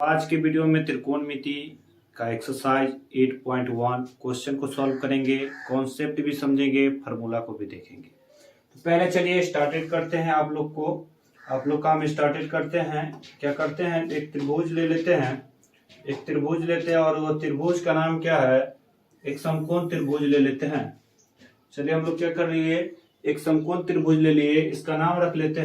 आज के वीडियो में त्रिकोणमिति का एक्सरसाइज 8.1 क्वेश्चन को सॉल्व करेंगे, कॉन्सेप्ट भी समझेंगे, फार्मूला को भी देखेंगे। तो पहले चलिए स्टार्टेड करते हैं। आप लोग का हम स्टार्टेड करते हैं। क्या करते हैं, एक त्रिभुज ले लेते हैं, और वो त्रिभुज का नाम क्या है, एक समकोण त्रिभुज ले लेते हैं। चलिए हम लोग क्या कर रही है, एक समकोण त्रिभुज ले लिए, इसका नाम रख लेते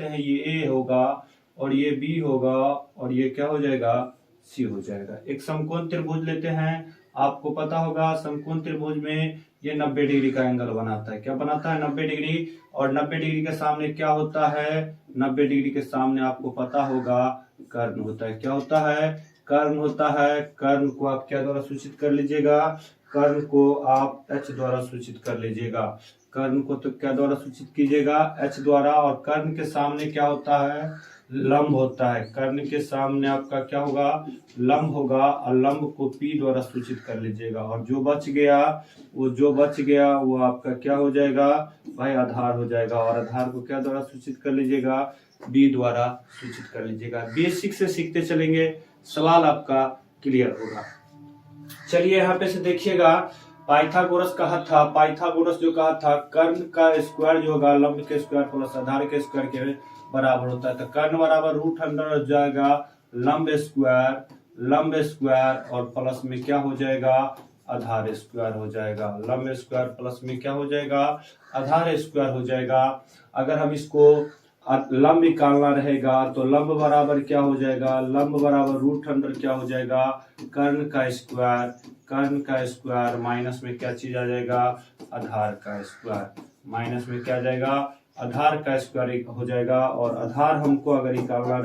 हैं, ये ए होगा और ये बी होगा और ये क्या हो जाएगा, सी हो जाएगा। एक समकोण त्रिभुज लेते हैं। आपको पता होगा समकोण त्रिभुज में ये 90 डिग्री का एंगल बनाता है। क्या बनाता है, 90 डिग्री। और 90 डिग्री के सामने क्या होता है, 90 डिग्री के सामने आपको पता होगा कर्ण होता है। क्या होता है, कर्ण होता है। कर्ण को आप क्या द्वारा सूचित कर लीजिएगा, कर्ण को आप h द्वारा सूचित कर लीजिएगा। कर्ण को तो क्या द्वारा सूचित कीजिएगा, h द्वारा। और कर्ण के सामने क्या होता है, लंब होता है। कर्ण के सामने आपका क्या होगा, लंब होगा, और लंब को p द्वारा सूचित कर लीजिएगा। और जो बच गया वो आपका क्या हो जाएगा भाई, आधार हो जाएगा। और आधार को क्या द्वारा सूचित कर लीजिएगा, b द्वारा सूचित कर लीजिएगा। बेसिक से सीखते चलेंगे, सवाल आपका क्लियर होगा। चलिए यहाँ पे से देखिएगा, पाइथागोरस जो कहा था कर्ण का स्क्वायर जो होगा लंब के स्क्वायर प्लस आधार के स्क्वायर के बराबर होता है। तो कर्ण बराबर √100 हो जाएगा लंब स्क्वायर और प्लस में क्या हो जाएगा, आधार स्क्वायर हो जाएगा। लंब स्क्वायर प्लस में क्या हो जाएगा, आधार स्क्वायर हो जाएगा। अगर हम इसको लंब निकालना रहेगा तो लंब बराबर क्या हो जाएगा, लंब बराबर √100 क्या हो जाएगा, कर्ण का स्क्वायर माइनस में क्या चीज आ जाएगा, आधार का स्क्वायर। माइनस में क्या आ जाएगा, आधार का स्क्वायर हो जाएगा। और आधार हमको अगर निकालना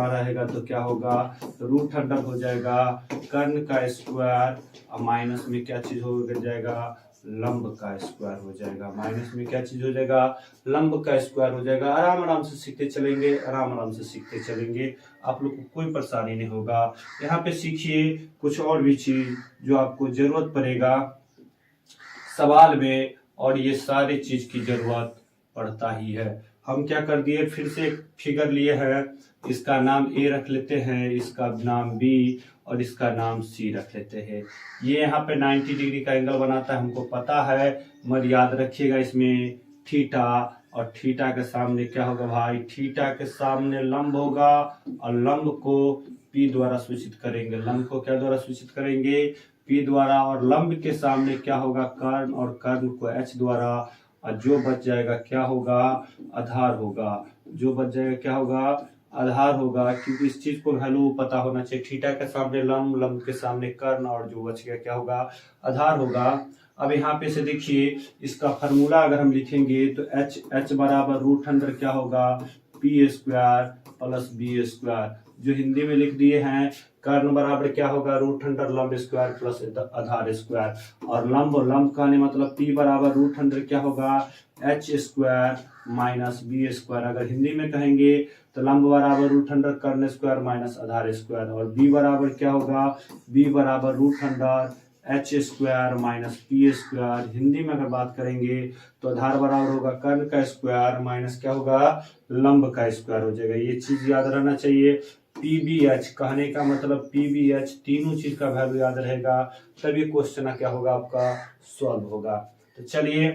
रहेगा तो क्या होगा, √100 हो जाएगा कर्ण का स्क्वायर, और माइनस में क्या चीज हो जाएगा, लंब का स्क्वायर हो जाएगा। माइनस में क्या चीज हो जाएगा, लंब का स्क्वायर हो जाएगा। आराम से सीखते चलेंगे, आप लोग को कोई परेशानी नहीं होगा। यहाँ पे सीखिए कुछ और भी चीज जो आपको जरूरत पड़ेगा सवाल में, और ये सारी चीज की जरूरत पड़ता ही है। हम क्या कर दिए, फिर से एक फिगर लिए हैं, इसका नाम ए रख लेते हैं, इसका नाम बी और इसका नाम सी रख लेते हैं। ये यहाँ पे 90 डिग्री का एंगल बनाता है, हमको पता है, मगर याद रखिएगा इसमें थीटा, और थीटा के सामने क्या होगा भाई, थीटा के सामने लंब होगा, और लंब को पी द्वारा सूचित करेंगे। लंब को क्या द्वारा सूचित करेंगे, पी द्वारा। और लंब के सामने क्या होगा, कर्ण, और कर्ण को एच द्वारा। और जो बच जाएगा क्या होगा, आधार होगा। जो बच जाएगा क्या होगा, आधार होगा, क्योंकि इस चीज को वैल्यू पता होना चाहिए। थीटा के सामने लंब, लंब के सामने कर्ण, और जो बच गया क्या होगा, आधार होगा। अब यहाँ पे से देखिए, इसका फार्मूला अगर हम लिखेंगे तो h बराबर √100 क्या होगा, p square plus b square. जो हिंदी में लिख दिए हैं, कर्ण बराबर क्या होगा, √100 लंब स्क्वायर प्लस आधार स्क्वायर। और लंब कहने मतलब p बराबर √100 क्या होगा, h square minus b square. अगर हिंदी में कहेंगे तो लंब बराबर √100 कर्ण स्क्वायर माइनस आधार स्क्वायर। और b बराबर क्या होगा, b बराबर √100 h square minus p square. Hindi में अगर बात करेंगे तो आधार बराबर होगा कर्ण का स्क्वायर माइनस क्या होगा, लंब का स्क्वायर हो जाएगा। ये चीज याद रहना चाहिए। PBH कहने का मतलब PBH, तीनों चीज का वैल्यू याद रहेगा, तभी क्वेश्चन क्या होगा आपका सॉल्व होगा। तो चलिए,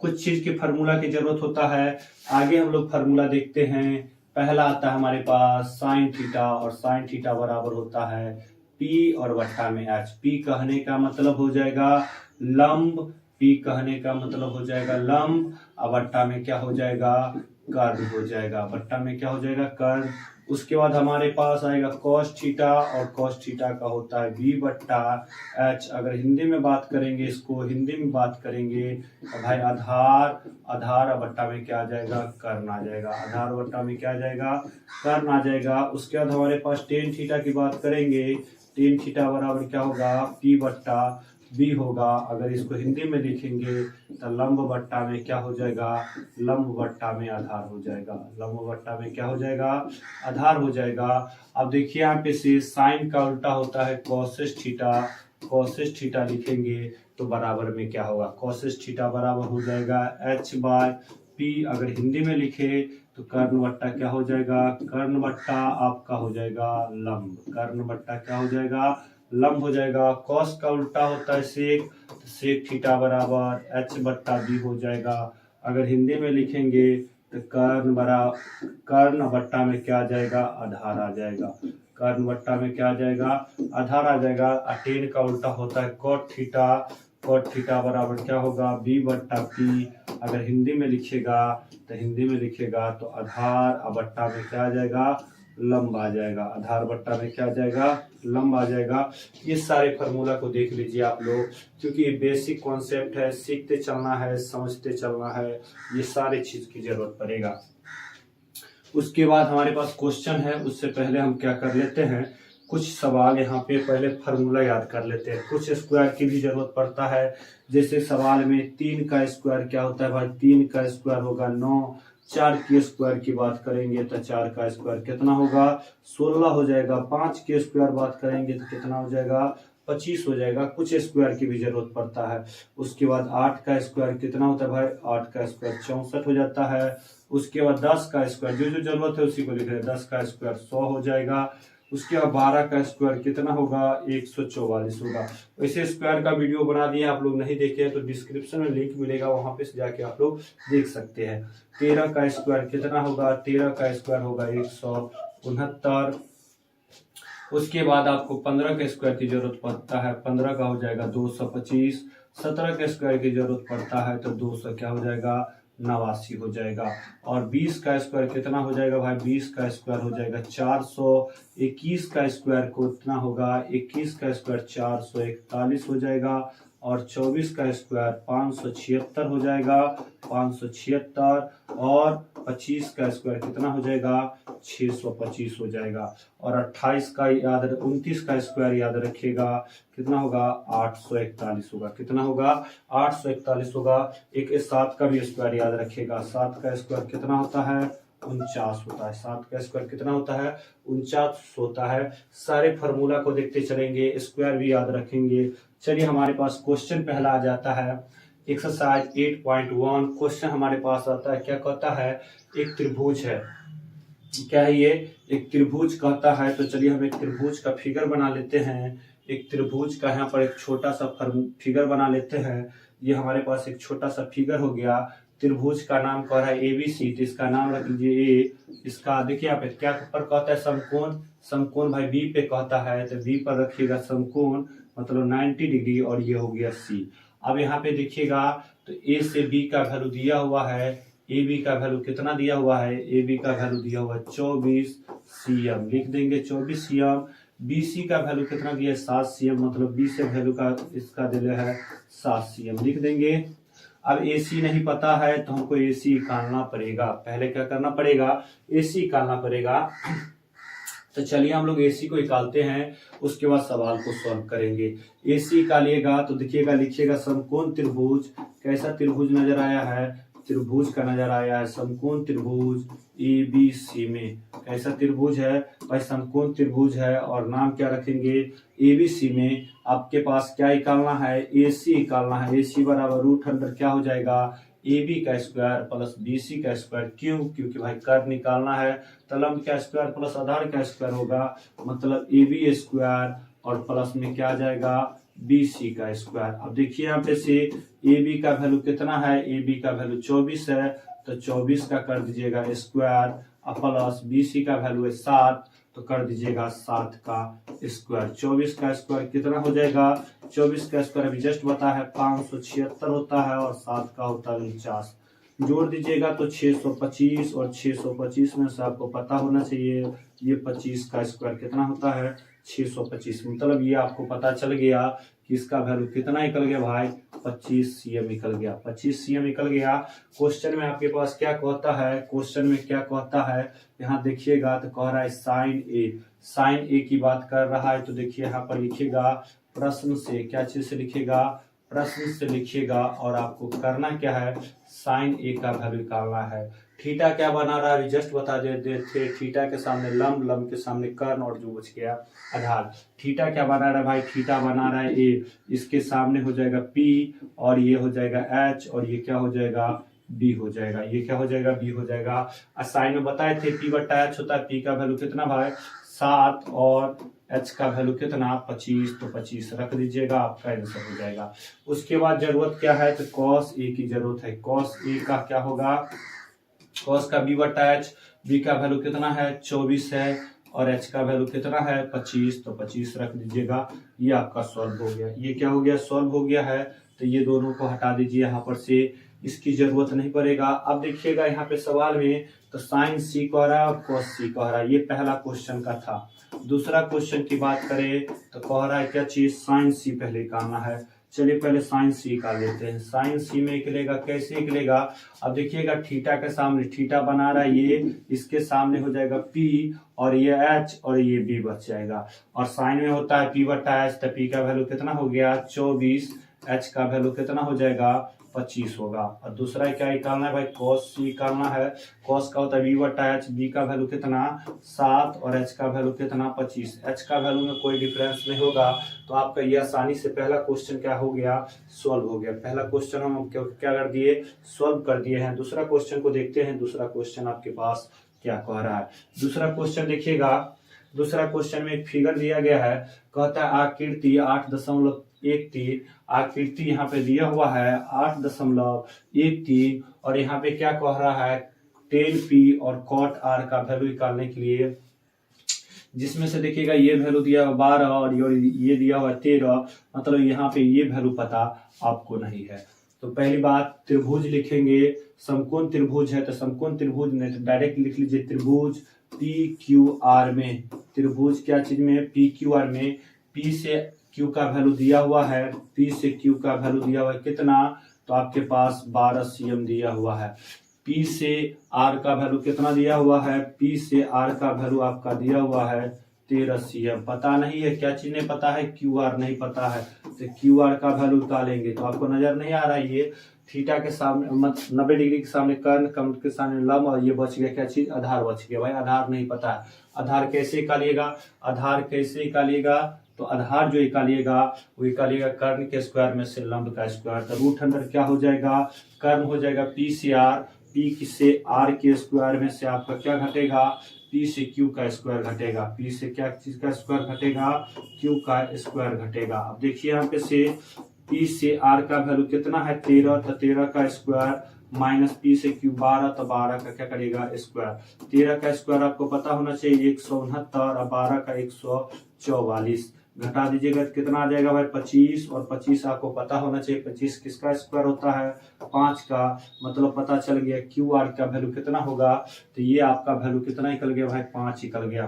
कुछ चीज के फार्मूला की जरूरत होता है, आगे हम लोग फार्मूला देखते हैं। पहला आता है हमारे पास साइन थीटा, और साइन थीटा बराबर होता है P और बट्टा में H। P कहने का मतलब हो जाएगा लंब, P कहने का मतलब हो जाएगा लंब, और बट्टा में क्या हो जाएगा, कर्ण हो जाएगा। बट्टा में क्या हो जाएगा, कर्ण। उसके बाद हमारे पास आएगा cos थीटा, और cos थीटा का होता है b बट्टा h। अगर हिंदी में बात करेंगे, इसको हिंदी में बात करेंगे तो भाई आधार बट्टा में क्या आ जाएगा, कर्ण आ जाएगा। आधार बट्टा में क्या आ जाएगा, कर्ण आ जाएगा। उसके बाद हमारे पास टेन थीटा की बात करेंगे, टेन थीटा बराबर क्या होगा, p बट्टा b होगा। अगर इसको हिंदी में लिखेंगे तो लंब बट्टा में क्या हो जाएगा, लंब बट्टा में आधार हो जाएगा। लंब बट्टा में क्या हो जाएगा, आधार हो जाएगा। अब देखिए यहाँ पे से साइन का उल्टा होता है कोसेस थीटा लिखेंगे तो बराबर में क्या होगा, कोसेस थीटा बराबर हो जाएगा h/p। अगर हिंदी में लिखे तो कर्ण बट्टा क्या हो जाएगा, कर्ण बट्टा आपका हो जाएगा लंब, कर्ण बट्टा क्या हो जाएगा, लंब हो जाएगा। कॉस का उल्टा होता है सेक, तो सेक थीटा बराबर एच बट्टा बी हो जाएगा। अगर हिंदी में लिखेंगे तो कर्ण बट्टा में क्या आ जाएगा, आधार आ जाएगा, कर्ण बट्टा में क्या आ जाएगा, आधार आ जाएगा। अटेन का उल्टा होता है कॉट थीटा, कॉट थीटा बराबर क्या होगा, बी बट्टा पी। अगर हिंदी में लिखेगा तो हिंदी में लिखेगा तो आधार बट्टा में क्या आ जाएगा, लंब आ जाएगा, आधार बट्टा में क्या आ जाएगा, लंब आ जाएगा। ये सारे फार्मूला को देख लीजिए आप लोग, क्योंकि ये बेसिक कॉन्सेप्ट है, सीखते चलना है, समझते चलना है, ये सारे चीज की जरूरत पड़ेगा। उसके बाद हमारे पास क्वेश्चन है, उससे पहले हम क्या कर लेते हैं, कुछ सवाल यहाँ पे पहले फार्मूला याद कर लेते हैं। कुछ स्क्वायर की भी जरूरत पड़ता है, जैसे सवाल में 3 का स्क्वायर क्या होता है भाई, 3 का स्क्वायर होगा 9, 4 के स्क्वायर की बात करेंगे तो 4 का स्क्वायर कितना होगा, 16 हो जाएगा। 5 के स्क्वायर बात करेंगे तो कितना हो जाएगा, 25 हो जाएगा। कुछ स्क्वायर की भी जरूरत पड़ता है। उसके बाद 8 का स्क्वायर कितना होता है भाई, 8 का स्क्वायर 64 हो जाता है। उसके बाद 10 का स्क्वायर, जो जो जरूरत है उसी को लिख रहे हैं, 10 का स्क्वायर 100 हो जाएगा। उसके बाद 12 का स्क्वायर कितना होगा, 144 होगा। वैसे स्क्वायर का वीडियो बना दिया, आप लोग नहीं देखे तो डिस्क्रिप्शन में लिंक मिलेगा, वहां पे जाके आप लोग देख सकते हैं। 13 का स्क्वायर कितना होगा, 13 का स्क्वायर होगा 169। उसके बाद आपको 15 के स्क्वायर की जरूरत पड़ता है, 15 का हो जाएगा 225। 17 के स्क्वायर की जरूरत पड़ता है तो 200 क्या हो जाएगा, 89 हो जाएगा। और 20 का स्क्वायर कितना हो जाएगा भाई, 20 का स्क्वायर हो जाएगा 400। 21 का स्क्वायर कितना होगा, 21 का स्क्वायर 441 हो जाएगा। और 24 का स्क्वायर 576 हो जाएगा, 576। और 25 का स्क्वायर कितना हो जाएगा, 625 हो जाएगा। और 28 का 29 का स्क्वायर याद रखिएगा कितना होगा, 841 होगा। कितना होगा, 841 होगा। एक 7 का भी स्क्वायर याद रखिएगा, 7 का स्क्वायर कितना होता है, 49 होता है। 7 का स्क्वायर कितना होता है, 49 होता है। सारे फार्मूला को देखते चलेंगे, स्क्वायर भी याद रखेंगे। चलिए हमारे पास क्वेश्चन पहला आ जाता है, एक्सरसाइज 8.1। क्वेश्चन हमारे पास आता है, क्या कहता है, एक त्रिभुज है। क्या है ये, एक त्रिभुज कहता है। तो चलिए हम एक त्रिभुज का फिगर बना लेते हैं। एक त्रिभुज का यहाँ पर एक छोटा सा फिगर बना लेते हैं। ये हमारे पास एक छोटा सा फिगर हो गया। त्रिभुज का नाम कह रहा है एबीसी, तो इसका नाम रख लीजिए ए। इसका देखिए यहाँ पे क्या पर कहता है, समकोण। समकोण भाई बी पे कहता है, तो बी पर रखिएगा समकोण, मतलब 90 डिग्री, और ये हो गया सी। अब यहाँ पे देखिएगा तो ए से बी का वैल्यू दिया हुआ है, ए बी का वैल्यू कितना दिया हुआ है, ए बी का वैल्यू दिया हुआ है 24 सीएम, लिख देंगे 24 सीएम। बी सी का वैल्यू कितना दिया है, 7 सीएम, मतलब बी से वैल्यू का इसका दिया है 7 सीएम, लिख देंगे। अब ए सी नहीं पता है तो हमको ए सी निकालना पड़ेगा। पहले क्या करना पड़ेगा, ए सी निकालना पड़ेगा। तो चलिए हम लोग एसी को निकालते हैं, उसके बाद सवाल को सॉल्व करेंगे। एसी निकालिएगा तो देखिएगा, लिखिएगा समकोण त्रिभुज। कैसा त्रिभुज नजर आया है, त्रिभुज का नजर आया है समकोण त्रिभुज ए बी सी में। कैसा त्रिभुज है भाई, समकोण त्रिभुज है। और नाम क्या रखेंगे, ए बी सी में। आपके पास क्या निकालना है, ए सी निकालना है। ए सी बराबर रूट अंडर क्या हो जाएगा, ए बी का स्क्वायर प्लस बी सी का स्क्वायर। क्यों, क्योंकि भाई कर्व निकालना है, तो लंब का स्क्वायर प्लस आधार का स्क्वायर होगा, मतलब ए बी स्क्वायर, और प्लस में क्या आ जाएगा, बी सी का स्क्वायर। अब देखिए यहाँ पे से ए बी का वैल्यू कितना है, ए बी का वैल्यू 24 है, तो 24 का कर दीजिएगा स्क्वायर, प्लस बी सी का वैल्यू है 7, तो कर दीजिएगा 7 का स्क्वायर। 24 का स्क्वायर कितना हो जाएगा, 24 का स्क्वायर अभी जस्ट बता है 576 होता है, और 7 का होता है 49। जोड़ दीजिएगा तो 625, और 625 में से आपको पता होना चाहिए ये 25 का स्क्वायर कितना होता है, 625। मतलब ये आपको पता चल गया कि इसका वैल्यू कितना निकल गया भाई, 25 सीएम निकल गया, 25 सीएम निकल गया। क्वेश्चन में आपके पास क्या कहता है, क्वेश्चन में क्या कहता है, यहाँ देखिएगा तो कह रहा है साइन ए। साइन ए की बात कर रहा है, तो देखिए यहाँ पर लिखिएगा प्रश्न से, क्या चीज से लिखिएगा, प्रश्न से लिखिएगा। और आपको करना क्या है, साइन ए का वैल्यू निकालना है। थीटा क्या बना रहा है, जस्ट बता देते थे, थीटा के सामने लंब, लंब के सामने कर्ण, और जो बच गया आधार। थीटा क्या बना रहा है भाई, थीटा बना रहा है ए, इसके सामने हो जाएगा पी, और ये हो जाएगा एच, और ये क्या हो जाएगा बी हो जाएगा। ये क्या हो जाएगा, बी हो जाएगा। असाइन में बताए थे पी बट्टा एच होता है, पी का वैल्यू कितना भाई 7 और एच का वैल्यू कितना 25, तो 25 रख दीजिएगा, आपका आंसर हो जाएगा। उसके बाद जरूरत क्या है, तो कॉस ए की जरूरत है। कॉस ए का क्या होगा, कॉस का बी बट्टा एच, बी का वैल्यू कितना है 24 है और एच का वैल्यू कितना है 25, तो 25 रख दीजिएगा। ये आपका सॉल्व हो गया। ये क्या हो गया, सॉल्व हो गया है। तो ये दोनों को हटा दीजिए यहाँ पर से, इसकी जरूरत नहीं पड़ेगा। अब देखिएगा यहाँ पे सवाल में, तो साइन सी कह रहा है और कॉस सी कह रहा है, ये पहला क्वेश्चन का था। दूसरा क्वेश्चन की बात करें तो कह रहा है क्या चीज, साइन सी पहले निकालना है। चलिए पहले साइन सी निकाल लेते हैं। साइन सी में निकलेगा, कैसे निकलेगा, अब देखिएगा थीटा के सामने थीटा बना रहा है ये, इसके सामने हो जाएगा पी और ये एच और ये बी बच जाएगा। और साइन में होता है पी बट्टा एच, तो पी का वैल्यू कितना हो गया 24, एच का वैल्यू कितना हो जाएगा 25 होगा। और दूसरा क्या निकालना है भाई, कॉस सी निकालना है। कॉस का होता है बी बट्टा एच, बी का वैल्यू कितना 7 और एच का वैल्यू कितना 25। एच का वैल्यू में कोई डिफरेंस नहीं होगा, तो आपका ये आसानी से पहला क्वेश्चन क्या हो गया, सॉल्व हो गया। पहला क्वेश्चन हम क्या कर दिए, सॉल्व कर दिए हैं। दूसरा क्वेश्चन को देखते हैं, दूसरा क्वेश्चन आपके पास क्या कह रहा है। दूसरा क्वेश्चन देखिएगा, दूसरा क्वेश्चन में एक फिगर दिया गया है, कहता है आकृति 8.13, आकृति यहाँ पे दिया हुआ है 8.13 और यहाँ पे क्या कह रहा है 10p और cot r का वैल्यू निकालने के लिए, जिसमें से देखिएगा ये वैल्यू दिया हुआ 12 और ये दिया हुआ 13, मतलब यहाँ पे ये वैल्यू पता आपको नहीं है। तो पहली बात त्रिभुज लिखेंगे, समकोण त्रिभुज है, तो समकोण त्रिभुज में तो डायरेक्ट लिख लीजिए त्रिभुज पी क्यू आर में, त्रिभुज क्या चीज में, पी क्यू आर में। पी से क्यू का वैल्यू दिया हुआ है, पी से क्यू का वैल्यू दिया हुआ है कितना, तो आपके पास 12 cm दिया हुआ है। पी से आर का वैल्यू कितना दिया हुआ है, पी से आर का वैल्यू आपका दिया हुआ है 13 cm। पता नहीं है, क्या चीज नहीं पता है, क्यू आर नहीं पता है, तो क्यू आर का वैल्यू निकालेंगे। तो आपको नजर नहीं आ रहा है, ये थीटा के सामने 90 डिग्री के सामने कर्ण, कर्ण के सामने लंब, और ये बच गया क्या चीज, आधार बच गया। भाई आधार नहीं पता है, आधार कैसे निकालिएगा, आधार कैसे निकालिएगा, तो आधार जो निकालिएगा वो निकालिएगा कर्ण के स्क्वायर में से लंब का स्क्वायर। तो रूट अंडर क्या हो जाएगा, कर्ण हो जाएगा पी से आर, पी से आर के स्क्वायर में से आपका क्या घटेगा, पी से क्यू का स्क्वायर घटेगा, पी से क्या चीज का स्क्वायर घटेगा, क्यू का स्क्वायर घटेगा। अब देखिए यहाँ पे से पी से आर का वैल्यू कितना है 13, तो 13 का स्क्वायर माइनस पी से क्यू 12, तो 12 का क्या करेगा स्क्वायर। 13 का स्क्वायर आपको पता होना चाहिए 169 और 12 का 144, घटा दीजिएगा कितना आ जाएगा भाई 25, और 25 आपको पता होना चाहिए 25 किसका स्क्वायर होता है 5 का, मतलब पता चल गया क्यू आर का वैल्यू कितना होगा, तो ये आपका वैल्यू कितना निकल गया भाई 5 निकल गया।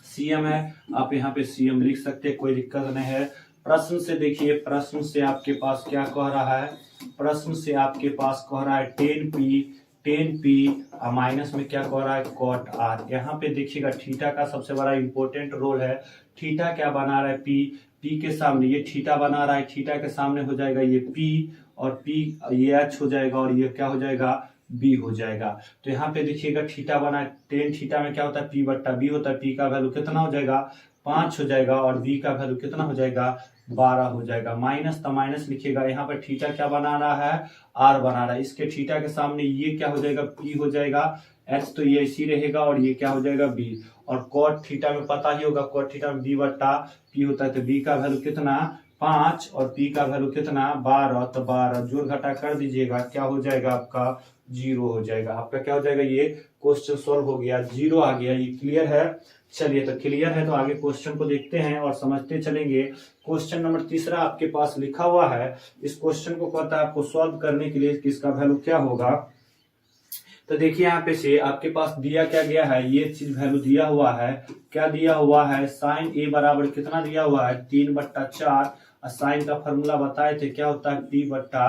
सीएम है, आप यहाँ पे सीएम लिख सकते हैं, कोई दिक्कत नहीं है। प्रश्न से देखिए, प्रश्न से आपके पास क्या कह रहा है, प्रश्न से आपके पास कह रहा है 10p माइनस में क्या कह रहा है cot r। यहाँ पे देखिएगा थीटा का सबसे बड़ा इंपॉर्टेंट रोल है। थीटा क्या बना रहा है, p के सामने ये थीटा बना रहा है, थीटा के सामने हो जाएगा ये p और p ये h हो जाएगा और ये क्या हो जाएगा b हो जाएगा। तो यहाँ पे देखिएगा थीटा बना है, टेन थीटा में क्या होता है p बट्टा b होता है, p का वैल्यू कितना हो जाएगा 5 हो जाएगा और b का वैल्यू कितना हो जाएगा 12 हो जाएगा। माइनस तो माइनस लिखिएगा, यहाँ पर थीटा क्या बना रहा है r बना रहा है, इसके थीटा के सामने ये क्या हो जाएगा p हो जाएगा, h तो ये इसी रहेगा और ये क्या हो जाएगा b, और cot थीटा में पता ही होगा cot थीटा में b बट्टा p होता है, तो b का वैल्यू कितना 5 और p का वैल्यू कितना 12, तो 12 जोड़ घटा कर दीजिएगा क्या हो जाएगा आपका 0 हो जाएगा। आपका क्या हो जाएगा, ये क्वेश्चन सॉल्व हो गया, 0 आ गया। ये क्लियर है, चलिए तो क्लियर है तो आगे क्वेश्चन को देखते हैं और समझते चलेंगे। क्वेश्चन नंबर तीसरा आपके पास लिखा हुआ है, इस क्वेश्चन को कहता है आपको सॉल्व करने के लिए किसका वैल्यू क्या होगा। तो देखिए यहाँ पे से आपके पास दिया क्या गया है, ये चीज वैल्यू दिया हुआ है, क्या दिया हुआ है साइन ए बराबर कितना दिया हुआ है 3/4, और साइन का फॉर्मूला बताए थे क्या होता है p बट्टा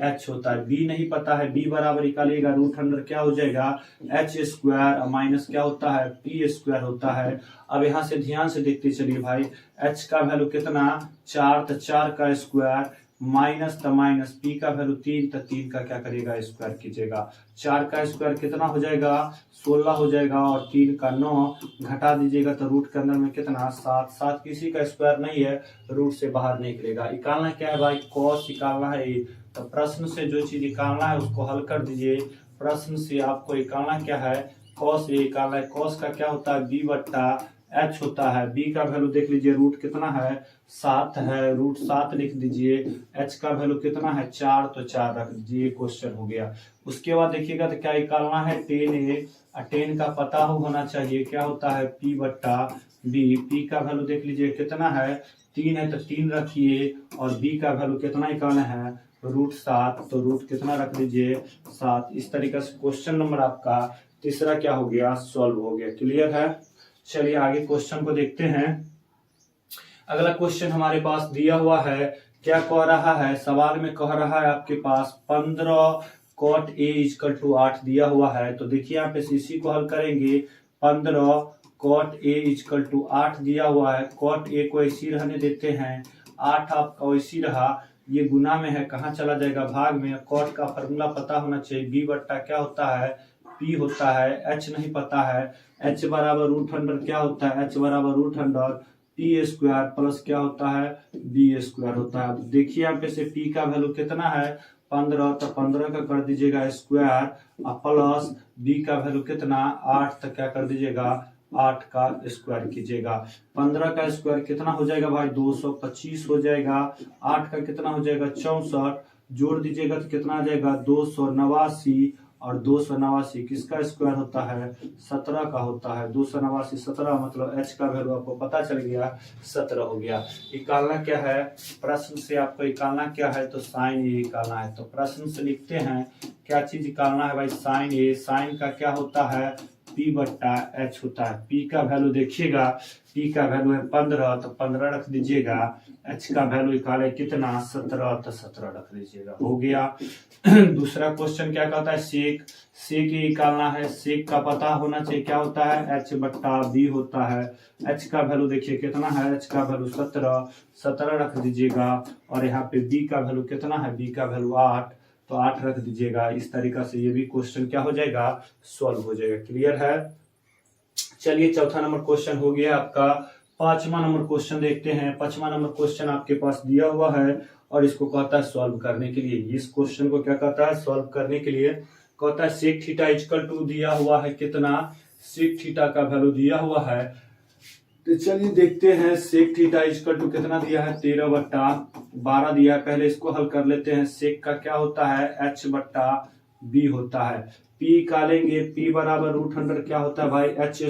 h होता है, b नहीं पता है, b बराबर निकालिएगा रूट अंडर क्या हो जाएगा h स्क्वायर माइनस क्या होता है p स्क्वायर होता है। अब यहाँ से ध्यान से देखते चलिए भाई, h का वैल्यू कितना 4, तो 4 का स्क्वायर माइनस तो माइनस p का वैल्यू 3, तो 3 का क्या करेगा स्क्वायर कीजिएगा। 4 का स्क्वायर कितना हो जाएगा 16 हो जाएगा और 3 का 9, घटा दीजिएगा तो रूट के अंदर में कितना 7, 7 किसी का स्क्वायर नहीं है, रूट से बाहर निकलेगा। निकालना क्या है भाई, कॉस निकालना है, तो प्रश्न से जो चीज निकालना है उसको हल कर दीजिए। प्रश्न से आपको निकालना क्या है, कॉस ए निकालना है। कॉस का क्या होता है, बी बट्टा एच होता है। बी का वैल्यू देख लीजिए, रूट कितना है, 7 है, रूट 7 लिख दीजिए। एच का वैल्यू कितना है, 4, तो 4 रख दीजिए। क्वेश्चन हो गया। उसके बाद देखिएगा तो क्या निकालना है, टेन ए। टेन का पता होना चाहिए, क्या होता है, पी बट्टा बी। पी का वैल्यू देख लीजिए कितना है, 3 है, तो 3 रखिए। और बी का वैल्यू कितना निकालना है, रूट 7, तो रूट कितना रख दीजिए, 7। इस तरीके से क्वेश्चन नंबर आपका तीसरा क्या हो गया, सॉल्व हो गया। क्लियर है। चलिए आगे क्वेश्चन को देखते हैं। अगला क्वेश्चन हमारे पास दिया हुआ है, क्या कह रहा है, सवाल में कह रहा है आपके पास 15 कॉट ए इक्वल टू 8 दिया हुआ है। तो देखिए यहाँ पे सीसी को हल करेंगे। 15 कॉट ए इक्वल टू 8 दिया हुआ है। कॉट ए को ऐसी रहने देते हैं, 8 आपका वैसी रहा, ये गुना में है, कहाँ चला जाएगा, भाग में। कॉट का फॉर्मूला पता होना चाहिए, बी बट्टा क्या होता है, पी होता है। एच नहीं पता है, एच बराबर रूट अंडर क्या होता है, एच बराबर root under P square plus क्या होता है, बी स्क्वायर होता है। तो देखिए यहाँ पे से पी का वैल्यू कितना है, 15, तो 15 का कर दीजिएगा स्क्वायर, प्लस बी का वैल्यू कितना, 8, तो क्या कर दीजिएगा, 8 का स्क्वायर कीजिएगा। 15 का स्क्वायर कितना हो जाएगा भाई, 225 हो जाएगा। 8 का कितना हो जाएगा, 64, जोड़ दीजिएगा तो कितना आ जाएगा, 289। और 289 किसका स्क्वायर होता है, 17 का होता है। 289 17, मतलब एच का वैल्यू आपको पता चल गया, 17 हो गया। निकालना क्या है, प्रश्न से आपको निकालना क्या है, तो साइन ए निकालना है। तो प्रश्न से लिखते हैं, क्या चीज निकालना है भाई, साइन ए। साइन का क्या होता है, पी बट्टा एच होता है। पी का वैल्यू देखिएगा, पी का वैल्यू है 15, तो 15 रख दीजिएगा। एच का वैल्यू निकाले कितना, 17, तो 17 रख दीजिएगा। हो गया। दूसरा क्वेश्चन क्या कहता है, सेक। सेक ये निकालना है। सेक का पता होना चाहिए, क्या होता है, एच बट्टा बी होता है। एच का वैल्यू देखिए कितना है, एच का वैल्यू 17, 17 रख दीजिएगा। और यहाँ पे बी का वैल्यू कितना है, बी का वैल्यू 8, तो 8 रख दीजिएगा। इस तरीका से ये भी क्वेश्चन क्या हो जाएगा, सॉल्व हो जाएगा। क्लियर है। चलिए चौथा नंबर क्वेश्चन हो गया आपका। 5वां नंबर क्वेश्चन देखते हैं। 5वां नंबर क्वेश्चन आपके पास दिया हुआ है और इसको कहता है सॉल्व करने के लिए। इस क्वेश्चन को क्या कहता है, सॉल्व करने के लिए कहता है सेक थीटा इक्वल टू दिया हुआ है कितना, सेक थीटा का वैल्यू दिया हुआ है। तो चलिए देखते हैं, सेक थीटा इक्वल टू कितना दिया है, 13/12 दिया है। पहले इसको हल कर लेते हैं। सेक का क्या होता है, एच बट्टा बी होता है। पी निकालेंगे, पी बराबर रूट अंडर क्या होता है भाई, एच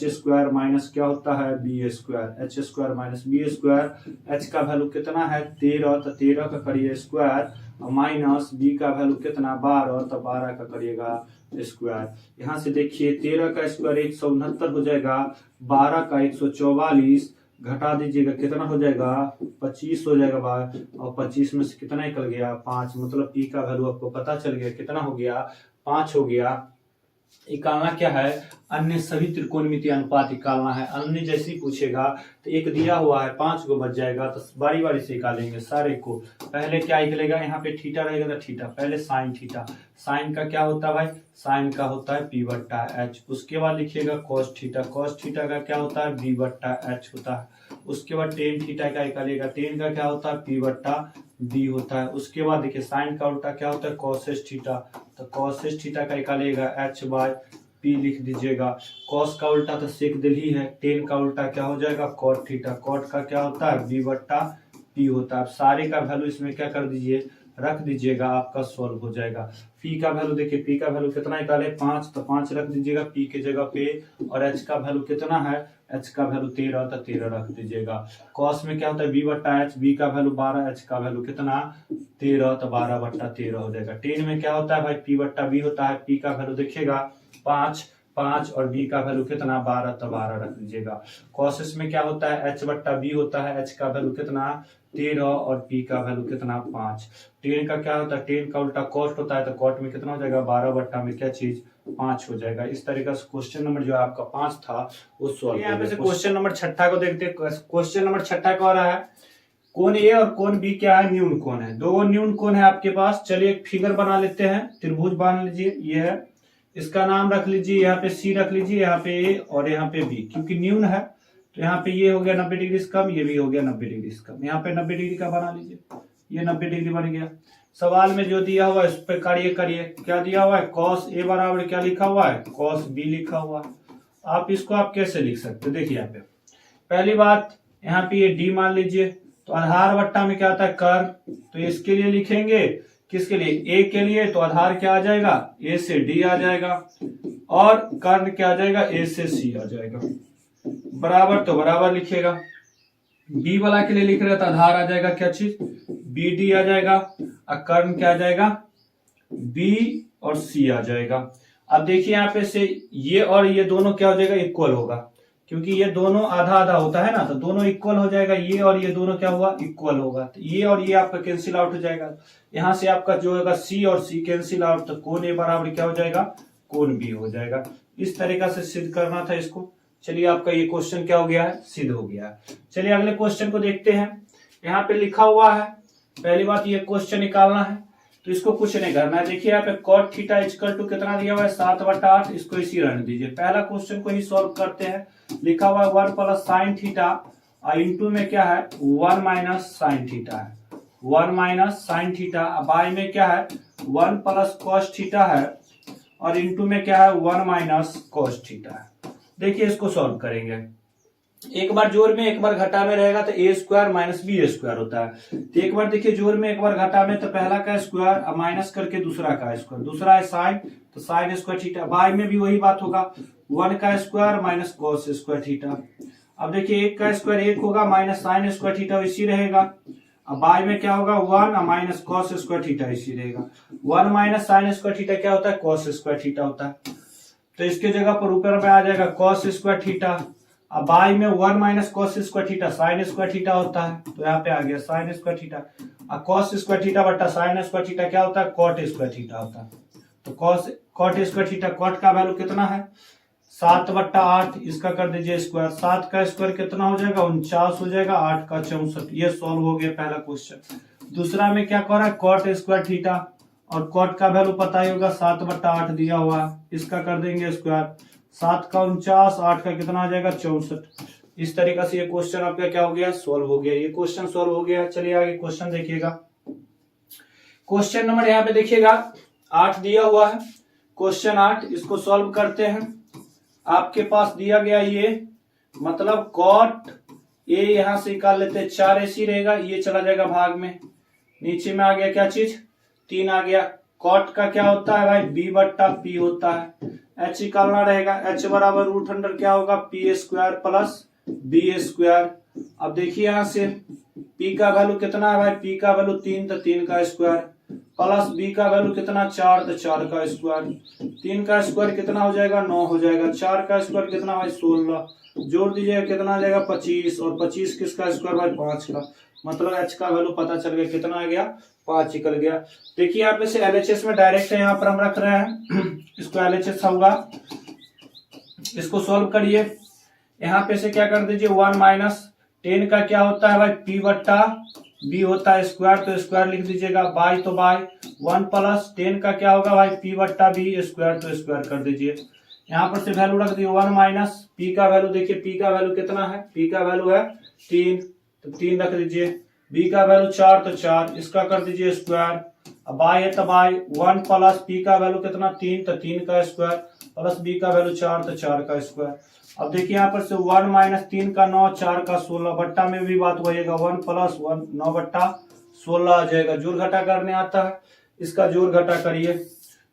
स्क्वायर माइनस क्या होता है, B square. H square minus B square. H का वैल्यू कितना है, 13, तो 13 का करिए स्क्वायर, माइनस बी का वैल्यू कितना, 12, तो 12 का करिएगा स्क्वायर। यहाँ से देखिए 13 का स्क्वायर 169 हो जाएगा, 12 का 144, घटा दीजिएगा कितना हो जाएगा, 25 हो जाएगा भाई। और 25 में से कितना निकल गया, 5, मतलब पी का वैल्यू आपको पता चल गया, कितना हो गया, 5 हो गया। निकालना क्या है, अन्य सभी त्रिकोणमितीय अनुपात निकालना है। अन्य जैसे ही पूछेगा तो एक दिया हुआ है, 5 को बच जाएगा, तो बारी बारी से निकालेंगे सारे को। पहले क्या निकलेगा, यहाँ पे थीटा रहेगा तो थीटा, पहले साइन थीटा। साइन का क्या होता है भाई, साइन का होता है पी बट्टा एच। उसके बाद लिखिएगा कॉस थीटा। कॉस थीटा का क्या होता है, बी बट्टा एच होता है। उसके बाद टेन थीटा का निकालिएगा, टेन का क्या होता है, पी बट्टा डी होता है। उसके बाद देखिए साइन का उल्टा क्या होता है, कॉसेस थीटा, तो कॉसेस थीटा का निकालिएगा एच बाय पी लिख दीजिएगा। कॉस का उल्टा तो सेक दिल ही है, टेन का उल्टा क्या हो जाएगा, कॉट थीटा। कॉट का क्या होता है, बी बट्टा पी होता है। सारे का वैल्यू इसमें क्या कर दीजिए, रख दीजिएगा, आपका सॉल्व हो जाएगा। पी का वैल्यू देखिए, पी का वैल्यू कितना निकाले, 5, तो 5 रख दीजिएगा पी के जगह पे। और एच का वैल्यू कितना है, एच का वैल्यू 13, तो 13 रख दीजिएगा। कॉस में क्या होता है, बी बट्टा एच, बी का वैल्यू 12, एच का वैल्यू कितना 13, तो 12 बट्टा 13 हो जाएगा। टेन में क्या होता है भाई, पी बट्टा बी होता है। पी का वैल्यू देखिएगा 5 और बी का वैल्यू कितना 12, तो 12 रख दीजिएगा। कॉसेस में क्या होता है, एच बट्टा बी होता है। एच का वैल्यू कितना 13 और पी का वैल्यू कितना 5। टेन का क्या होता है, टेन का उल्टा कॉस्ट होता है, तो कॉट में कितना हो जाएगा, 12 बट्टा में क्या चीज 5 हो जाएगा। इस तरीके से क्वेश्चन नंबर जो है आपका 5 था वो सॉल्व। यहाँ पे से क्वेश्चन नंबर 6 को देखते हैं। क्वेश्चन नंबर 6 कह रहा है, कोण ए और कोण बी क्या है, न्यून कोण है। दो न्यून कोण है आपके पास। चलिए एक फिगर बना लेते हैं, त्रिभुज बना लीजिए, ये है, इसका नाम रख लीजिए, यहाँ पे सी रख लीजिए, यहाँ पे ए और यहाँ पे बी, क्योंकि न्यून है तो यहाँ पे ये हो गया 90 डिग्री कम, ये भी हो गया 90 डिग्री कम। यहाँ पे 90 डिग्री का बना लीजिए, ये 90 डिग्री बन गया। सवाल में जो दिया हुआ है उस पर कार्य करिए। क्या दिया हुआ है, cos A बराबर क्या लिखा हुआ है, cos B लिखा हुआ है। आप इसको आप कैसे लिख सकते हो, देखिए यहाँ पे पहली बात, यहाँ पे ये D मान लीजिए, तो आधार बट्टा में क्या आता है कर्ण, तो इसके लिए लिखेंगे किसके लिए, A के लिए, तो आधार क्या आ जाएगा, A से D आ जाएगा, और कर्ण क्या आ जाएगा, A से C आ जाएगा, बराबर तो बराबर लिखेगा। B वाला के लिए लिख रहे तो आधार आ जाएगा क्या चीज, BD आ जाएगा, और कर्ण क्या आ जाएगा, B और C आ जाएगा। अब देखिए यहाँ पे से ये और ये दोनों क्या हो जाएगा, इक्वल होगा, क्योंकि ये दोनों आधा आधा होता है ना, तो दोनों इक्वल हो जाएगा, ये और ये दोनों क्या हुआ, इक्वल होगा, तो ये और ये आपका कैंसिल आउट हो जाएगा। यहाँ से आपका जो होगा C और C कैंसिल आउट, तो कोण A बराबर क्या हो जाएगा, कोण B हो जाएगा। इस तरीका से सिद्ध करना था इसको। चलिए आपका ये क्वेश्चन क्या हो गया है, सिद्ध हो गया है। चलिए अगले क्वेश्चन को देखते हैं। यहाँ पे लिखा हुआ है, पहली बात ये क्वेश्चन निकालना है, तो इसको कुछ नहीं करना है। देखिए यहाँ पे cot थीटा इक्वल टू कितना दिया हुआ है, 7/8, इसको इसी रहने दीजिए। पहला क्वेश्चन को ही सॉल्व करते हैं। लिखा हुआ है 1 प्लस साइन थीटा, और इंटू में क्या है 1 माइनस साइन थीटा है, 1 माइनस साइन थीटा। अब बाई में क्या है 1 प्लस कॉस थीटा है, और इंटू में क्या है 1 माइनस कॉस थीटा है। देखिए इसको सॉल्व करेंगे, एक बार जोड़ में एक बार घटा में रहेगा तो ए स्क्वायर माइनस बी स्क्वायर होता है। तो एक बार देखिए जोड़ में एक बार घटा में, तो पहला का स्क्वायर अब माइनस करके दूसरा का स्क्वायर, दूसरा है साइन, तो साइन स्क्वायर थीटा। बाई में भी वही बात होगा, 1 का square minus cos square theta. अब देखिए एक का स्क्वायर 1 होगा, माइनस साइन स्क्वायर थीटा इसी रहेगा। अब बाई में क्या होगा 1 माइनस कॉस स्क्वायर थीटा इसी रहेगा। 1 माइनस साइन स्क्वायर थीटा क्या होता है, कॉस स्क्वायर थीटा होता है। तो इसके जगह पर ऊपर में आ जाएगा कॉस स्क्वायर थीटा। अब बाई में 1 minus cos square theta sine square theta होता है, तो यहाँ पे आ गया साइन स्क्वायर थीटा। अब कॉस स्क्वायर थीटा बट्टा साइन स्क्वायर थीटा क्या होता है, कॉट स्क्वायर थीटा होता है। तो कॉट स्क्वायर थीटा, कॉट का वैल्यू कितना है 7/8, इसका कर दीजिए स्क्वायर, 7 का स्क्वायर कितना हो जाएगा 49 हो जाएगा, 8 का 64। ये सॉल्व हो गया पहला क्वेश्चन। दूसरा में क्या कर रहा है कॉट स्क्वायर थीटा, और कॉट का वैल्यू पता ही होगा 7/8 दिया हुआ है, इसका कर देंगे स्क्वायर, 7 का 49, 8 का कितना आ जाएगा 64। इस तरीके से ये क्वेश्चन आपका क्या हो गया, सॉल्व हो गया। ये क्वेश्चन सॉल्व हो गया। चलिए आगे क्वेश्चन देखिएगा। क्वेश्चन नंबर यहाँ पे देखिएगा 8 दिया हुआ है, क्वेश्चन 8, इसको सॉल्व करते हैं। आपके पास दिया गया ये, मतलब कॉट ए यहां से निकाल लेते हैं, 4 ऐसी रहेगा, ये चला जाएगा भाग में, नीचे में आ गया क्या चीज 3 आ गया। कॉट का क्या होता है भाई B/P होता है, H निकालना रहेगा, H बराबर रूट अंडर क्या होगा P square plus B square. अब देखिए यहां से P का वैल्यू कितना है भाई, P का वैल्यू 3, तो 3 का स्क्वायर, प्लस B का वैल्यू कितना 4, तो 4 का स्क्वायर। 3 का स्क्वायर कितना हो जाएगा 9 हो जाएगा, 4 का स्क्वायर कितना भाई 16, जोड़ दीजिएगा कितना आ जाएगा 25, और 25 किसका स्क्वायर भाई 5 का, मतलब H का वैल्यू पता चल गया कितना आ गया 5 निकल गया। देखिए यहाँ पे से LHS में डायरेक्ट है, यहाँ पर हम रख रहे हैं, इसको LHS होगा, इसको सॉल्व करिए। यहाँ पे से क्या कर दीजिए 1 माइनस 10 का क्या होता है भाई P/B होता है स्क्वायर, तो स्क्वायर लिख दीजिएगा, बाई तो बाई, 1 प्लस 10 का क्या होगा भाई P/B स्क्वायर, तो स्क्वायर कर दीजिए। यहाँ पर से वैल्यू रख दिए 1 माइनस P का वैल्यू, देखिए P का वैल्यू कितना है, P का वैल्यू है 3, तो 3 रख दीजिए। B का वैल्यू 4, तो 4, इसका कर दीजिए स्क्वायर। अब बाई है तो बाई, 1 प्लस P का वैल्यू कितना 3, तो 3 का स्क्वायर, प्लस B का वैल्यू 4, तो 4 का स्क्वायर। अब देखिए यहाँ पर से 1 माइनस 3 का 9, 4 का 16, बट्टा में भी बात होएगा, 1 प्लस 1 9/16 आ जाएगा। जोड़ घटा करने आता है, इसका जोड़ घटा करिए,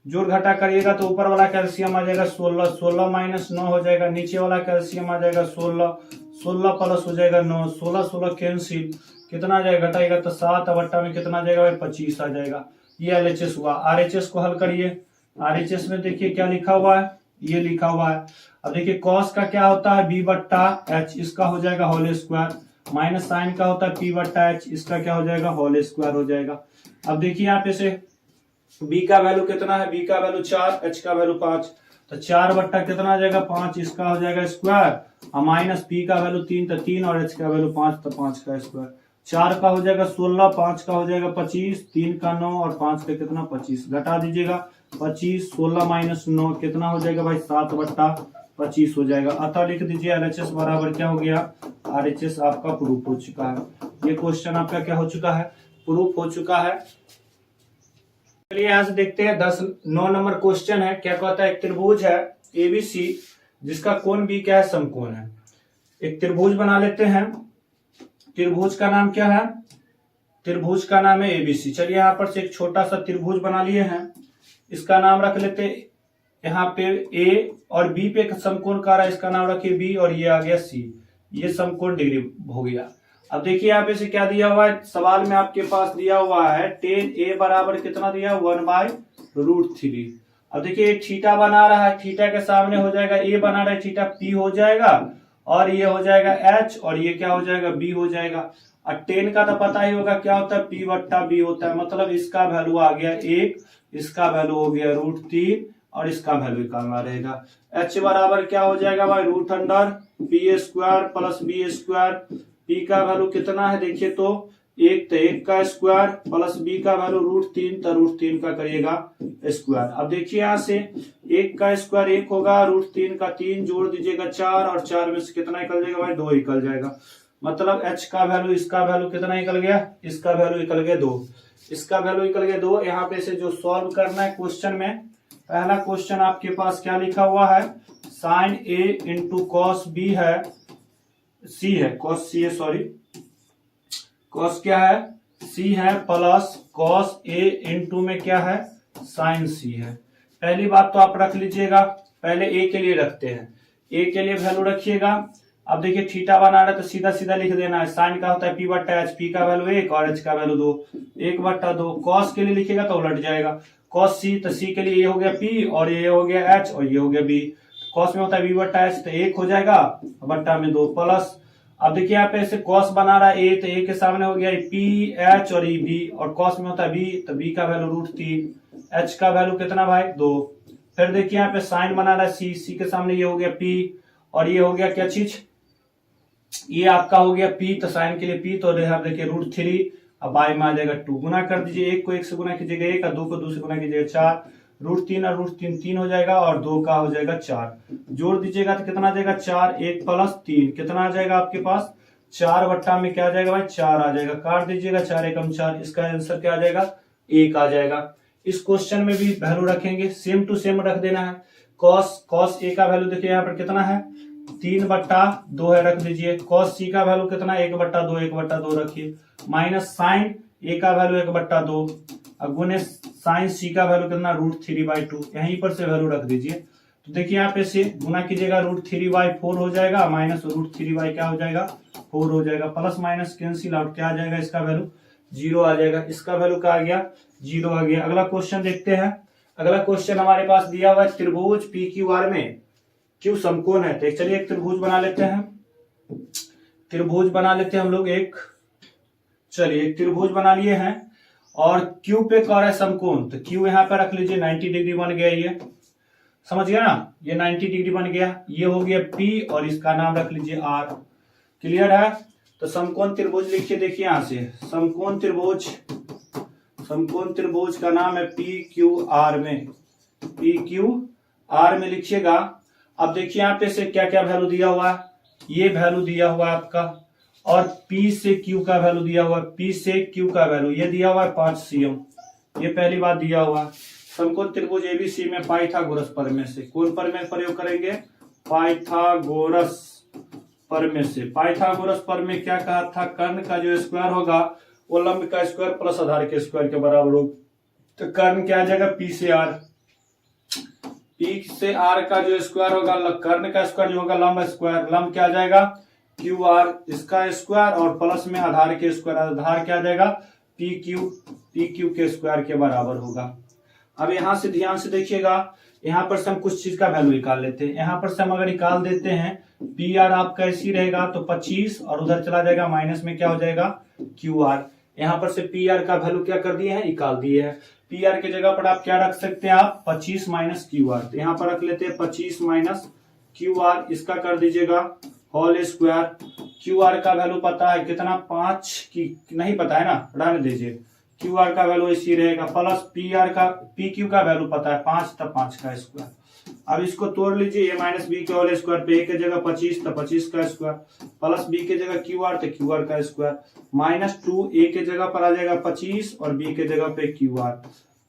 जोड़ घटा करिएगा तो ऊपर वाला कैल्शियम आ जाएगा 16, 16 माइनस 9 हो जाएगा, नीचे वाला कैल्शियम आ जाएगा 16, 16 प्लस हो जाएगा 9, 16 16 कैंसिल, कितना आ जाएगा घटाएगा तो 7, बट्टा में कितना आ जाएगा भाई 25 आ जाएगा। ये LHS हुआ। RHS को हल करिए। RHS में देखिए क्या लिखा हुआ है, ये लिखा हुआ है। अब देखिए cos का क्या होता है B/H, इसका हो जाएगा होल स्क्वायर, माइनस साइन का होता है P/H, इसका क्या हो जाएगा होल स्क्वायर हो जाएगा। अब देखिए यहाँ पे से B का वैल्यू कितना है, B का वैल्यू 4, H का वैल्यू 5, तो 4 बट्टा कितना आ जाएगा 5, इसका हो जाएगा स्क्वायर, और माइनस P का वैल्यू 3, तो 3, और H का वैल्यू 5, तो 5 का स्क्वायर। 4 का हो जाएगा 16, 5 का हो जाएगा 25, 3 का 9, और 5 का कितना 25, घटा दीजिएगा 25, 16 माइनस 9 कितना हो जाएगा भाई 7/25 हो जाएगा। अतः लिख दीजिए LHS बराबर क्या हो गया, RHS आपका प्रूफ हो चुका है। ये क्वेश्चन आपका क्या हो चुका है, प्रूफ हो चुका है। चलिए यहां से देखते हैं 9 नंबर क्वेश्चन है। क्या कहता है, एक त्रिभुज है एबीसी जिसका कोण बी क्या है, समकोण है। एक त्रिभुज बना लेते हैं। त्रिभुज का नाम क्या है, त्रिभुज का नाम है एबीसी। चलिए यहाँ पर से एक छोटा सा त्रिभुज बना लिए हैं, इसका नाम रख लेते हैं यहाँ पे ए और बी पे समकोण का रहा है, इसका नाम रखिए बी, और ये आ गया सी। ये समकोण डिग्री हो गया। अब देखिए यहाँ पे से क्या दिया हुआ है, सवाल में आपके पास दिया हुआ है tan a बराबर कितना दिया, 1/√3। अब देखिए थीटा बना रहा है, थीटा के सामने हो जाएगा a बना रहा है, थीटा p हो जाएगा, और ये हो जाएगा h, और ये क्या हो जाएगा b हो जाएगा। और tan का तो पता ही होगा क्या होता है, p/b होता है। मतलब इसका वैल्यू आ गया 1, इसका वैल्यू हो गया √3, और इसका वैल्यू निकालना रहेगा। h बराबर क्या हो जाएगा भाई, √p² प्लस b²। p का वैल्यू कितना है देखिए तो 1, तो 1 का स्क्वायर प्लस b का वैल्यू √3, तो √3 का करिएगा स्क्वायर। अब देखिए यहाँ से 1 का स्क्वायर 1 होगा, √3 का 3 जोड़ दीजिएगा 4, और 4 में से कितना निकल जाएगा भाई, 2 निकल जाएगा। मतलब h का वैल्यू, इसका वैल्यू कितना निकल गया, इसका वैल्यू निकल गया 2, इसका वैल्यू निकल गया 2। यहाँ पे से जो सॉल्व करना है क्वेश्चन में, पहला क्वेश्चन आपके पास क्या लिखा हुआ है, sin a into cos B है, सी है, कॉस सी है, सॉरी कॉस क्या है, सी है, प्लस कॉस ए इंटू में क्या है, साइन सी है। पहली बात तो आप रख लीजिएगा, पहले ए के लिए रखते हैं, ए के लिए वैल्यू रखिएगा। अब देखिए थीटा बना रहा है तो सीधा सीधा लिख देना है, साइन का होता है p/h, p का वैल्यू 1 और h का वैल्यू 2, 1/2। कॉस के लिए लिखिएगा तो उलट जाएगा, कॉस सी, तो सी के लिए ये हो गया p, और ये हो गया h, और ये हो गया b। कॉस में होता है b/h, तो 1 हो जाएगा, बट्टा में 2 प्लस। अब देखिए यहाँ पे ऐसे कॉस बना रहा है a, तो a के सामने हो गया p, h और b, और कॉस में होता है b, तो b का वैल्यू √3, h का वैल्यू कितना भाई 2। फिर देखिए यहाँ पे साइन बना रहा है c, c के सामने ये हो गया p, और ये हो गया क्या चीज, ये आपका हो गया p, तो साइन के लिए p, तो आप देखिए √3। अब बाई में आ जाएगा 2, गुना कर दीजिए, 1 को 1 से गुना कीजिएगा 1, और 2 को 2 से गुना कीजिएगा 4, √3 और √3 3 हो जाएगा, और 2 का हो जाएगा 4। जोड़ दीजिएगा तो कितना आ जाएगा 4, 1 प्लस 3 कितना आ जाएगा आपके पास, 4 बट्टा में क्या आ जाएगा भाई, 4 आ जाएगा। काट दीजिएगा, 4 एकम 4, इसका आंसर क्या आ जाएगा, 1 आ जाएगा। इस क्वेश्चन में भी वैल्यू रखेंगे, सेम टू सेम रख देना है। कॉस ए का वैल्यू देखिए यहाँ पर कितना है, 3/2 है, रख दीजिए। कॉस सी का वैल्यू कितना है, 1/2, 1/2 रखिए, माइनस साइन ए का वैल्यू 1/2, गुने साइन सी का वैल्यू कितना, √3/2, यहीं पर से वैल्यू रख दीजिए। तो देखिए यहाँ पे से गुना कीजिएगा, √3/4 हो जाएगा, माइनस √3 क्या हो जाएगा, 4 हो जाएगा, प्लस माइनस कैंसिल आउट, क्या आ जाएगा, इसका वैल्यू 0 आ जाएगा, इसका वैल्यू क्या आ गया, 0 आ गया। अगला क्वेश्चन देखते हैं। अगला क्वेश्चन हमारे पास दिया हुआ है त्रिभुज PQR में क्यू समकोण है। तो चलिए एक त्रिभुज बना लेते हैं, त्रिभुज बना लेते हैं हम लोग एक। चलिए एक त्रिभुज बना लिए हैं, और क्यू पे कर है समकोण, तो क्यू यहाँ पे रख लीजिए, 90 डिग्री बन गया, ये समझ गया ना, ये 90 डिग्री बन गया, ये हो गया P, और इसका नाम रख लीजिए R। क्लियर है। तो समकोण त्रिभुज लिखिए, देखिए यहां से समकोण त्रिभुज का नाम है PQR में, PQR में लिखिएगा। अब देखिए यहाँ पे से क्या क्या वैल्यू दिया हुआ है, ये वैल्यू दिया हुआ है आपका, और P से Q का वैल्यू दिया हुआ है, P से Q का वैल्यू ये दिया हुआ है 5 cm, ये पहली बात दिया हुआ है। समकोण त्रिभुज एबीसी में पाइथागोरस प्रमेय से, कौन प्रमेय प्रयोग करेंगे, पाइथागोरस प्रमेय से। पाइथागोरस प्रमेय क्या कहा था, कर्ण का जो स्क्वायर होगा वो लंब का स्क्वायर प्लस आधार के स्क्वायर के बराबर हो। तो कर्ण क्या आ जाएगा, P से R का जो स्क्वायर होगा, कर्ण का स्क्वायर जो होगा लंब स्क्वायर, लंब क्या आ जाएगा QR, इसका स्क्वायर, और प्लस में आधार के स्क्वायर, आधार क्या आ जाएगा PQ के स्क्वायर के बराबर होगा। अब यहां से ध्यान से देखिएगा, यहाँ पर से हम कुछ चीज का वैल्यू निकाल लेते हैं। यहाँ पर से हम अगर निकाल देते हैं, PR आपका ऐसी रहेगा तो 25, और उधर चला जाएगा माइनस में क्या हो जाएगा QR। यहाँ पर से PR का वैल्यू क्या कर दिए हैं, निकाल दिए हैं। PR के जगह पर आप क्या रख सकते हैं, आप 25 माइनस QR, तो यहाँ पर रख लेते हैं 25 माइनस QR, इसका कर दीजिएगा होल स्क्वायर। QR का वैल्यू पता है कितना, 5 की नहीं पता है ना, रहने दीजिए, QR का वैल्यू इसी रहेगा, प्लस PQ का वैल्यू पता है 5, तब 5 का स्क्वायर। अब इसको तोड़ लीजिए, a माइनस बी के होल स्क्वायर पे a की जगह 25 तो 25 का स्क्वायर, प्लस b की जगह QR तो QR का स्क्वायर, माइनस 2a की जगह पर आ जाएगा 25 और b की जगह पे QR,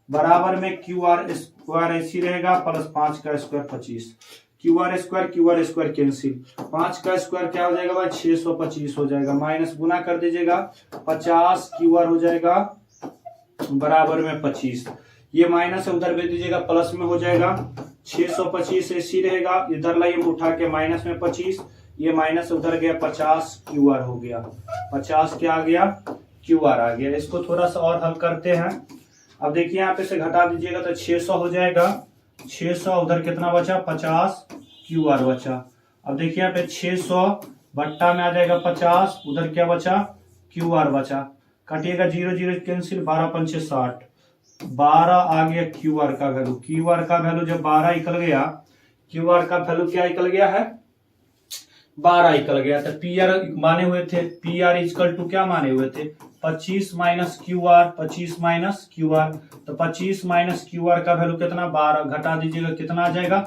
बराबर में QR स्क्वायर ऐसी रहेगा प्लस 5 का स्क्वायर 25, QR स्क्वायर कैंसिल, 5 का स्क्वायर क्या हो जाएगा भाई 625 हो जाएगा, माइनस गुना कर दीजिएगा 50 QR हो जाएगा बराबर में 25, ये माइनस उधर भेज दीजिएगा प्लस में हो जाएगा 625 ऐसी रहेगा, इधर लाइए उठा के माइनस में 25, ये माइनस उधर गया 50 QR हो गया, 50 क्या आ गया QR आ गया। इसको थोड़ा सा और हल करते हैं। अब देखिए यहाँ पे से घटा दीजिएगा तो 600 हो जाएगा, 600 उधर कितना बचा 50 QR बचा। अब देखिए यहाँ पे 600 बट्टा में आ जाएगा 50, उधर क्या बचा QR बचा, काटिएगा 0 0 कैंसिल, 12 पंचे 60, 12 आ गया QR का वैल्यू, QR का वैल्यू जब 12 निकल गया, QR का वैल्यू क्या निकल गया है 12 निकल गया। तो PR माने हुए थे, PR इक्वल टू क्या माने हुए थे 25 माइनस QR, 25 माइनस QR, तो 25 माइनस QR का वैल्यू कितना 12, घटा दीजिएगा कितना आ जाएगा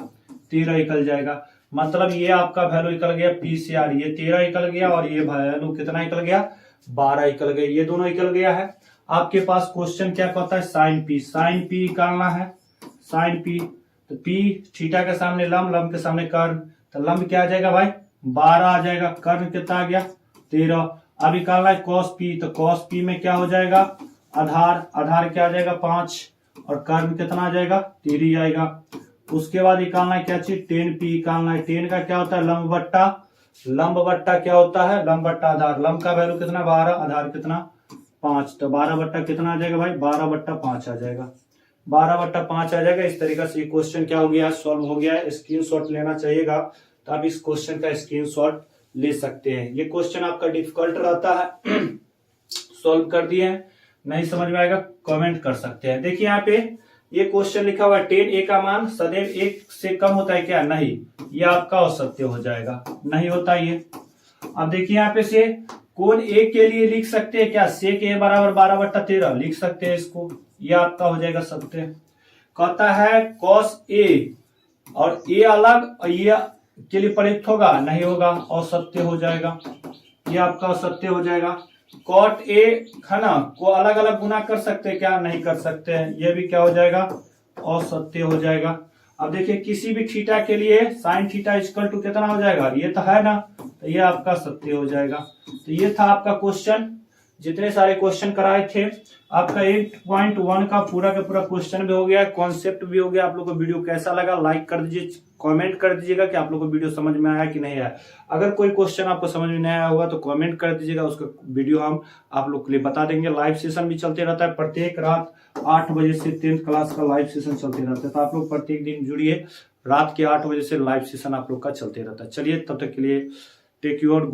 13 निकल जाएगा। मतलब ये आपका वैल्यू निकल गया P से R, ये 13 निकल गया और ये वैल्यू कितना निकल गया 12 निकल गया, ये दोनों निकल गया है। आपके पास क्वेश्चन क्या कहता है साइन P निकालना है, साइन P, तो P थीटा के सामने लंब के सामने कर्ण, तो लंब क्या आ जाएगा भाई 12 आ जाएगा, कर्ण कितना आ गया 13। अब निकालना है cos P, तो cos P में क्या हो जाएगा आधार क्या आ जाएगा 5 और कर्ण कितना आ जाएगा 13 आएगा। उसके बाद निकालना है क्या चीज tan P निकालना है, tan का क्या होता है लंब बट्टा क्या होता है लंब बट्टा आधार, लंब का वैल्यू कितना 12, आधार कितना 5, तो 12 बट्टा कितना आ जाएगा भाई 12 बट्टा 5 आ जाएगा, 12 बट्टा 5 आ जाएगा। इस तरीके से ये क्वेश्चन क्या हो गया सॉल्व हो गया है। स्क्रीनशॉट लेना चाहिएगा, तो आप इस क्वेश्चन का स्क्रीनशॉट ले सकते हैं। ये क्वेश्चन आपका डिफिकल्ट रहता है, सॉल्व कर दिए हैं, नहीं समझ में आएगा कमेंट कर सकते हैं। देखिए यहाँ पे ये क्वेश्चन लिखा हुआ है tan a का मान सदैव 1 से कम होता है क्या, नहीं, ये आपका असत्य हो जाएगा, नहीं होता ये। अब देखिए यहाँ पे से कोण a के लिए लिख सकते हैं क्या sec a बराबर 12 बट्टा 13 लिख सकते हैं इसको, ये आपका हो जाएगा सत्य। कहता है cos a और a अलग ये के लिए प्रयुक्त होगा, नहीं होगा, असत्य हो जाएगा, ये आपका असत्य हो जाएगा। cot a है ना को अलग अलग गुना कर सकते हैं क्या, नहीं कर सकते हैं, ये भी क्या हो जाएगा असत्य हो जाएगा। अब देखिए किसी भी थीटा के लिए साइन थीटा इक्वल टू कितना हो जाएगा, ये तो है ना, तो ये आपका सत्य हो जाएगा। तो ये था आपका क्वेश्चन, जितने सारे क्वेश्चन कराए थे आपका 8.1 का पूरा क्वेश्चन भी हो गया, कॉन्सेप्ट भी हो गया। आप लोग को वीडियो कैसा लगा लाइक कर दीजिए, कमेंट कर दीजिएगा कि आप लोग को वीडियो समझ में आया कि नहीं आया। अगर कोई क्वेश्चन आपको समझ में नहीं आया होगा तो कमेंट कर दीजिएगा, उसका वीडियो हम आप लोग के लिए बता देंगे। लाइव सेशन भी चलते रहता है, प्रत्येक रात 8 बजे से 10th क्लास का लाइव सेशन चलते रहता है, तो आप लोग प्रत्येक दिन जुड़िए, रात के 8 बजे से लाइव सेशन आप लोग का चलते रहता है। चलिए तब तक के लिए टेक योर